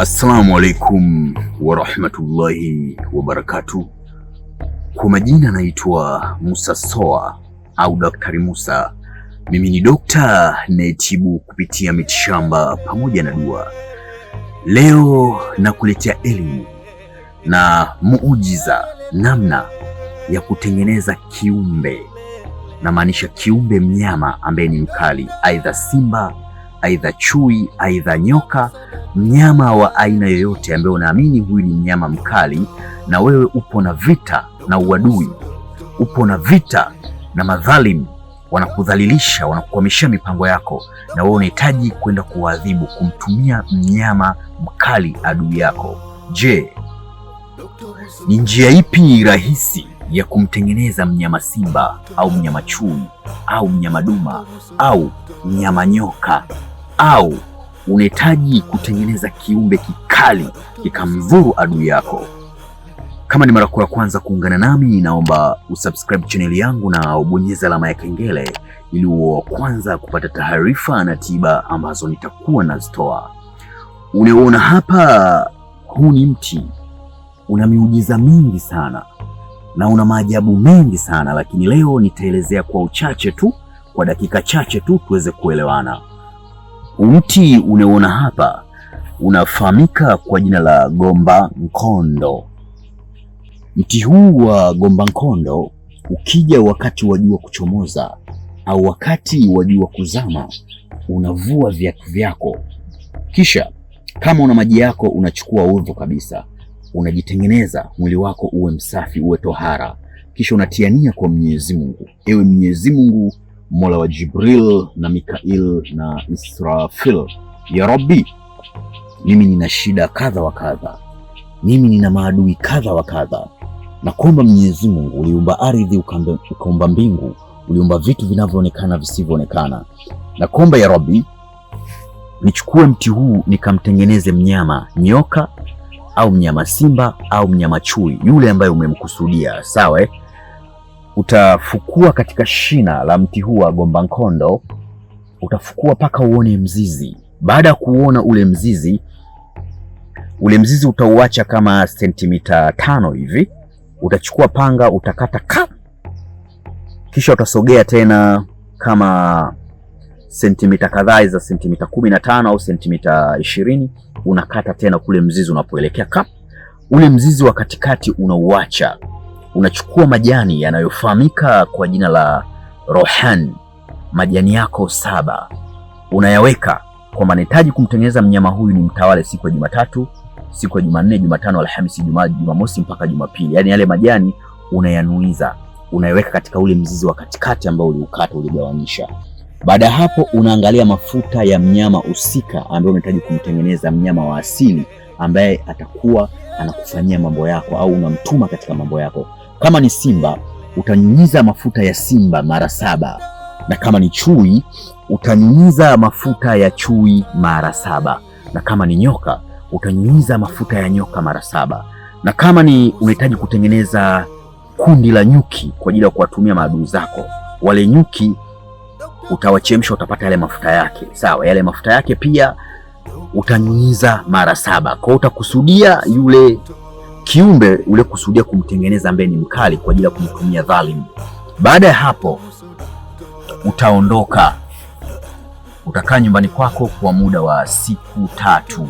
Assalamu alaikum warahmatullahi wabarakatuh. Kwa majina naitwa Musa Soa au Daktari Musa. Mimi ni dokta nayetibu kupitia mitishamba pamoja na dua. Leo nakuletea elimu na muujiza namna ya kutengeneza kiumbe, na maanisha kiumbe mnyama ambaye ni mkali, aidha simba, aidha chui, aidha nyoka, mnyama wa aina yoyote ambaye unaamini huyu ni mnyama mkali, na wewe upo na vita na uadui, upo na vita na madhalimu, wanakudhalilisha, wanakukwamisha mipango yako, na wewe unahitaji kwenda kuadhibu, kumtumia mnyama mkali adui yako. Je, ni njia ipi rahisi ya kumtengeneza mnyama simba au mnyama chui au mnyama duma au mnyama nyoka, au unahitaji kutengeneza kiumbe kikali kikamdhuru adui yako? Kama ni mara ya kwanza kuungana nami, naomba usubscribe channel yangu na ubonyeze alama ya kengele ili uwe wa kwanza kupata taarifa na tiba ambazo nitakuwa nazitoa. Unaona hapa, huu ni mti, una miujiza mingi sana na una maajabu mengi sana, lakini leo nitaelezea kwa uchache tu, kwa dakika chache tu tuweze kuelewana. Mti unaoona hapa unafahamika kwa jina la gomba nkondo. Mti huu wa gomba nkondo ukija wakati wa jua kuchomoza au wakati wa jua kuzama, unavua viatu vyako, kisha kama una maji yako unachukua udhu kabisa, unajitengeneza mwili wako uwe msafi, uwe tohara, kisha unatiania kwa Mwenyezi Mungu. Ewe Mwenyezi Mungu, Mola wa Jibril na Mikail na Israfil, ya Rabbi, mimi nina shida kadha wa kadha, mimi nina maadui kadha wa kadha, na kuomba Mwenyezi Mungu, uliumba ardhi, ukaumba mbingu, uliumba vitu vinavyoonekana visivyoonekana, na kuomba ya Rabbi, nichukue mti huu nikamtengeneze mnyama nyoka au mnyama simba au mnyama chui, yule ambaye umemkusudia. Sawa? Utafukua katika shina la mti huu wa gomba nkondo, utafukua paka uone mzizi. Baada ya kuona ule mzizi utauacha kama sentimita 5 hivi. Utachukua panga, utakata kisha utasogea tena kama sentimita kadhaa za sentimita 15 au sentimita 20, unakata tena kule mzizi unapoelekea ule mzizi wa katikati unauacha. Unachukua majani yanayofahamika kwa jina la rohan, majani yako 7 unayaweka, kwa maana nahitaji kumtengeneza mnyama huyu ni mtawale siku ya Jumatatu, siku ya Jumanne, Jumatano, Alhamisi, Ijumaa, Jumamosi mpaka Jumapili. Yaani yale majani unayanuiza, unayaweka katika ule mzizi wa katikati ambao uliukata, uligawanisha. Baada ya hapo unaangalia mafuta ya mnyama husika ambaye unahitaji kumtengeneza, mnyama wa asili ambaye atakuwa anakufanyia mambo yako au unamtuma katika mambo yako. Kama ni simba, utanyunyiza mafuta ya simba mara 7, na kama ni chui utanyunyiza mafuta ya chui mara 7, na kama ni nyoka utanyunyiza mafuta ya nyoka mara 7, na kama ni unahitaji kutengeneza kundi la nyuki kwa ajili ya kuwatumia maadui zako, wale nyuki utawachemsha, utapata yale mafuta yake. Sawa? Yale mafuta yake pia utanyunyiza mara 7. Kwa utakusudia yule kiumbe ule, kusudia kumtengeneza ambaye ni mkali kwa ajili ya kumtumia dhalimu. Baada ya hapo utaondoka, utakaa nyumbani kwako kwa muda wa siku 3.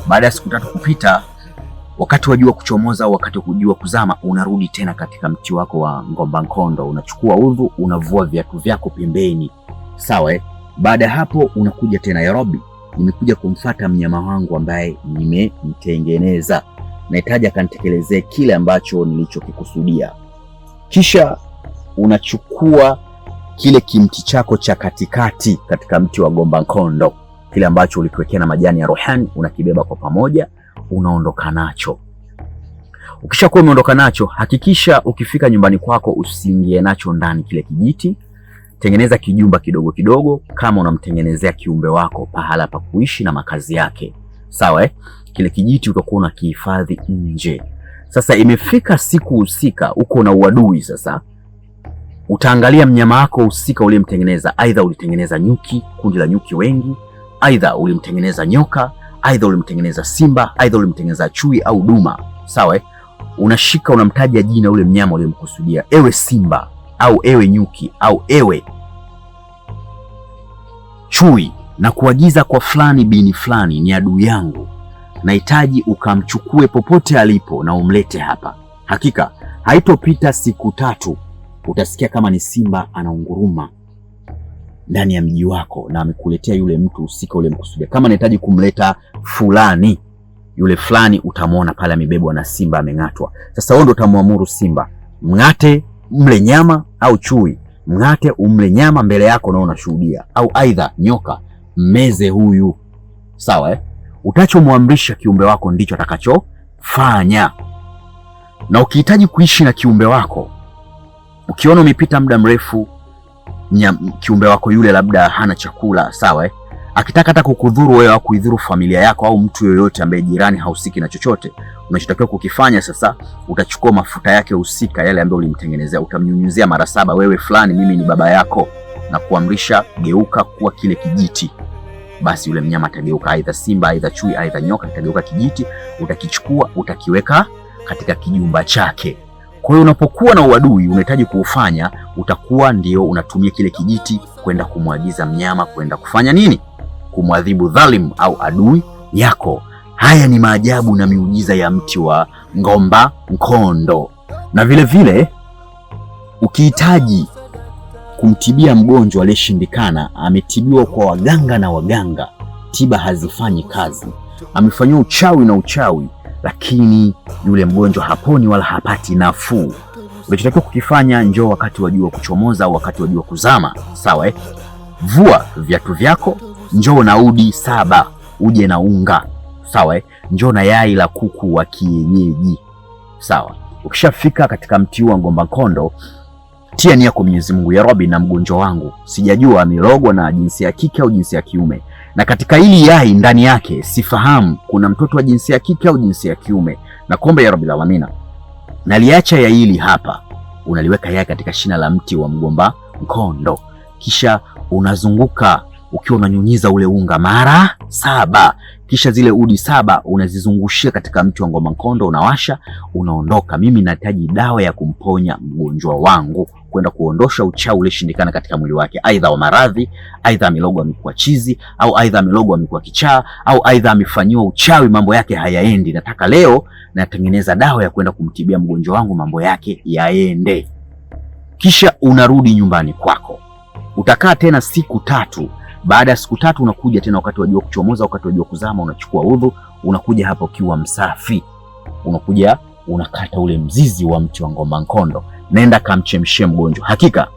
Baada ya siku 3 kupita, wakati wa jua kuchomoza au wakati wa jua kuzama, unarudi tena katika mti wako wa gomba nkondo, unachukua udhu, unavua viatu vyako pembeni. Sawa? Baada ya hapo unakuja tena, ya Rabbi, nimekuja kumfuata mnyama wangu ambaye nimemtengeneza, nahitaji akanitekelezee kile ambacho nilichokikusudia. Kisha unachukua kile kimti chako cha katikati katika mti wa gomba nkondo, kile ambacho ulikiwekea na majani ya rohani, unakibeba kwa pamoja, unaondoka nacho. Ukishakuwa umeondoka nacho, hakikisha ukifika nyumbani kwako usiingie nacho ndani kile kijiti. Tengeneza kijumba kidogo kidogo, kama unamtengenezea kiumbe wako pahala pa kuishi na makazi yake. Sawa? Kile kijiti utakuwa unakihifadhi nje. Sasa imefika siku husika, uko na uadui sasa, utaangalia mnyama wako husika uliyemtengeneza, aidha ulitengeneza nyuki, kundi la nyuki wengi, aidha ulimtengeneza nyoka, aidha ulimtengeneza simba, aidha ulimtengeneza chui au duma, sawa? Unashika unamtaja jina ule mnyama ulimkusudia, ewe simba au ewe nyuki au ewe chui, na kuagiza kwa fulani bini fulani, ni adui yangu, nahitaji ukamchukue popote alipo na umlete hapa. Hakika haitopita siku 3 utasikia kama ni simba anaunguruma ndani ya mji wako na amekuletea yule mtu usika ule mkusudia. Kama nahitaji kumleta fulani, yule fulani utamwona pale amebebwa na simba ameng'atwa. Sasa wewe ndio utamwamuru simba, mng'ate mle nyama, au chui mng'ate umle nyama mbele yako na unashuhudia, au aidha nyoka mmeze huyu, sawa? Utachomwamrisha kiumbe wako ndicho atakachofanya. Na ukihitaji kuishi na kiumbe wako, ukiona umepita muda mrefu kiumbe wako yule labda hana chakula, sawa, akitaka hata kukudhuru wewe au kuidhuru familia yako au mtu yoyote ambaye jirani hausiki na chochote, unachotakiwa kukifanya sasa, utachukua mafuta yake husika yale ambayo ulimtengenezea, utamnyunyuzia mara 7, wewe fulani mimi ni baba yako, na kuamrisha geuka kuwa kile kijiti. Basi yule mnyama atageuka, aidha simba, aidha chui, aidha nyoka, atageuka kijiti. Utakichukua utakiweka katika kijumba chake. Kwa hiyo unapokuwa na uadui unahitaji kuufanya, utakuwa ndio unatumia kile kijiti kwenda kumwagiza mnyama kwenda kufanya nini? Kumwadhibu dhalim au adui yako. Haya ni maajabu na miujiza ya mti wa ngomba mkondo. Na vile vile ukihitaji kumtibia mgonjwa aliyeshindikana, ametibiwa kwa waganga na waganga, tiba hazifanyi kazi, amefanywa uchawi na uchawi, lakini yule mgonjwa haponi wala hapati nafuu, unachotakiwa kukifanya, njoo wakati wa jua kuchomoza au wakati wa jua kuzama, sawa? Vua viatu vyako, njoo na udi 7, uje na unga, sawa? Njoo na yai la kuku wa kienyeji, sawa? Ukishafika katika mti wa ngomba kondo, tia nia kwa Mwenyezi Mungu, ya Rabbi, na mgonjwa wangu sijajua amelogwa na jinsia ya kike au jinsia ya kiume, na katika hili yai ndani yake sifahamu kuna mtoto wa jinsia ya kike au jinsia ya kiume, na kuomba ya Rabbil Alamin, naliacha yai hili hapa. Unaliweka yai katika shina la mti wa mgomba mkondo, kisha unazunguka ukiwa unanyunyiza ule unga mara 7, kisha zile udi 7 unazizungushia katika mti wa ngomba mkondo, unawasha, unaondoka. Mimi nahitaji dawa ya kumponya mgonjwa wangu, kwenda kuondosha uchawi ule shindikana katika mwili wake, aidha wa maradhi, aidha amelogwa amekuwa chizi, au aidha amelogwa amekuwa kichaa, au aidha amefanyiwa uchawi mambo yake hayaendi. Nataka leo natengeneza dawa ya kwenda kumtibia mgonjwa wangu mambo yake yaende. Kisha unarudi nyumbani kwako, utakaa tena siku 3. Baada ya siku 3 unakuja tena wakati wa jua kuchomoza, wakati wa jua kuzama, unachukua udhu, unakuja hapo ukiwa msafi, unakuja unakata ule mzizi wa mti wa ngomba mkondo, nenda kamchemshie mgonjwa. Hakika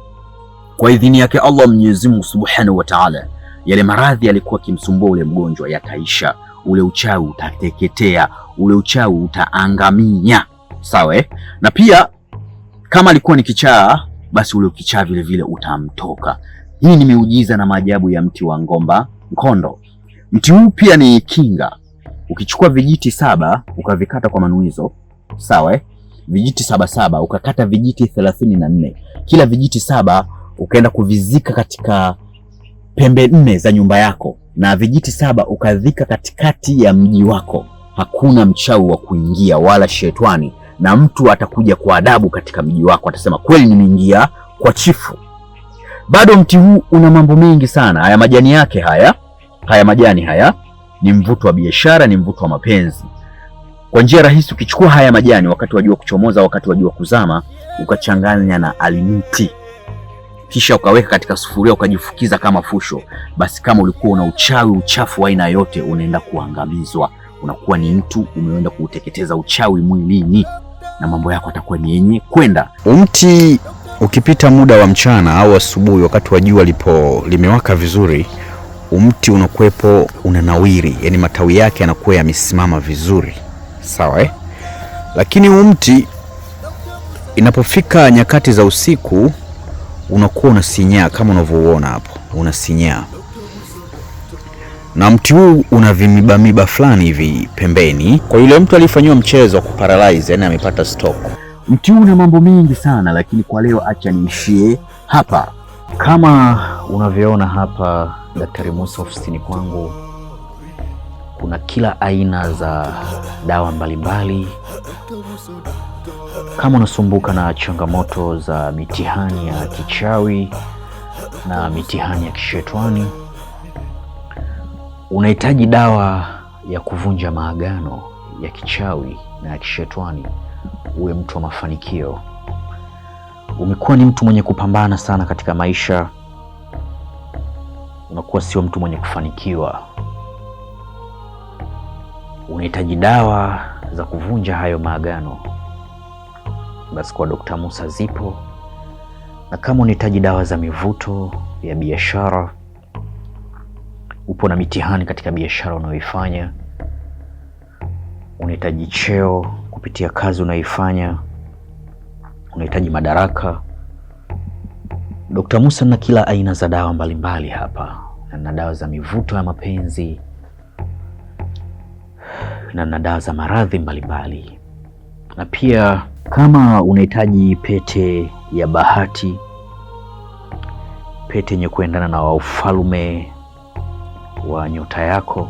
kwa idhini yake Allah Mwenyezi Mungu Subhanahu wa Ta'ala, yale maradhi yalikuwa kimsumbua ule mgonjwa yataisha, ule uchawi utateketea, ule uchawi utaangamia, sawa? Na pia kama alikuwa ni kichaa, basi ule kichaa vile vile utamtoka. Hii ni miujiza na maajabu ya mti wa ngomba mkondo. Mti huu pia ni kinga. Ukichukua vijiti 7 ukavikata kwa manuizo, sawa? Vijiti 7 ukakata vijiti 34, kila vijiti 7 ukaenda kuvizika katika pembe 4 za nyumba yako, na vijiti 7 ukadhika katikati ya mji wako. Hakuna mchawi wa kuingia wala shetani, na mtu atakuja kwa adabu katika mji wako, atasema kweli nimeingia kwa chifu. Bado mti huu una mambo mengi sana. Haya majani yake haya majani haya ni mvuto wa biashara, ni mvuto wa mapenzi. Kwa njia rahisi, ukichukua haya majani wakati wa jua kuchomoza, wakati wa jua kuzama, ukachanganya na alimiti, kisha ukaweka katika sufuria, ukajifukiza kama fusho, basi kama ulikuwa una uchawi, uchafu wa aina yote, unaenda kuangamizwa. Unakuwa ni mtu umeenda kuuteketeza uchawi mwilini, na mambo yako atakuwa ni yenye kwenda. Mti ukipita muda wa mchana au asubuhi, wakati wa jua limewaka vizuri, mti unakuepo unanawiri, yani matawi yake yanakuwa yamesimama vizuri, sawa? Lakini mti inapofika nyakati za usiku unakuwa unasinyaa, kama unavyoona hapo, unasinyaa. Na mti huu una vimiba fulani hivi pembeni, kwa yule mtu alifanywa mchezo wa kuparalyze, yani amepata stroke. Mti huu una mambo mengi sana, lakini kwa leo acha niishie hapa. Kama unavyoona hapa, Daktari Musa ofisini kwangu, kuna kila aina za dawa mbalimbali. Kama unasumbuka na changamoto za mitihani ya kichawi na mitihani ya kishetwani, unahitaji dawa ya kuvunja maagano ya kichawi na ya kishetwani, uwe mtu wa mafanikio. Umekuwa ni mtu mwenye kupambana sana katika maisha, unakuwa sio mtu mwenye kufanikiwa. Unahitaji dawa za kuvunja hayo maagano, basi kwa Dr. Musa zipo. Na kama unahitaji dawa za mivuto ya biashara, upo na mitihani katika biashara unayoifanya, unahitaji cheo kupitia kazi unayoifanya, unahitaji madaraka, Dr. Musa na kila aina za dawa mbalimbali hapa, na dawa za mivuto ya mapenzi na dawa za maradhi mbalimbali. Na pia kama unahitaji pete ya bahati, pete yenye kuendana na ufalme wa nyota yako,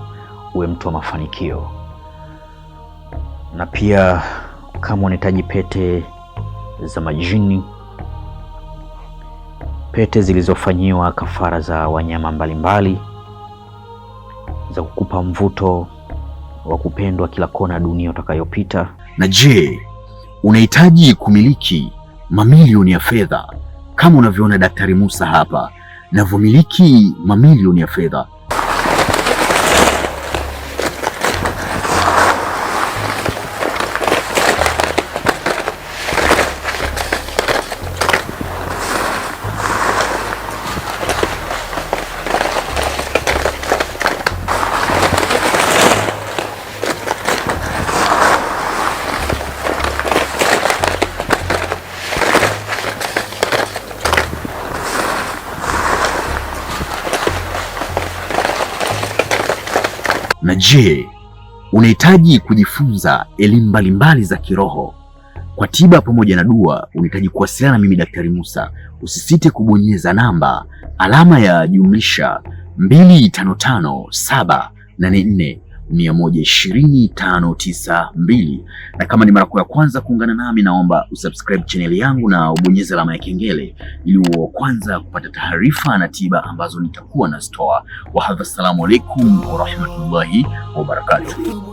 uwe mtu wa mafanikio. Na pia kama unahitaji pete za majini, pete zilizofanyiwa kafara za wanyama mbalimbali, za kukupa mvuto wa kupendwa kila kona dunia utakayopita. Na je, unahitaji kumiliki mamilioni ya fedha kama unavyoona Daktari Musa hapa navyomiliki mamilioni ya fedha? Na je, unahitaji kujifunza elimu mbalimbali za kiroho kwa tiba pamoja na dua? Unahitaji kuwasiliana na mimi Daktari Musa, usisite kubonyeza namba alama ya jumlisha 257784120592. Na kama ni mara ya kwanza kuungana nami, naomba usubscribe channel yangu na ubonyeze alama ya kengele ili uwe wa kwanza kupata taarifa na tiba ambazo nitakuwa nazitoa. Wa hadha, assalamu alaikum wa rahmatullahi wa barakatuh.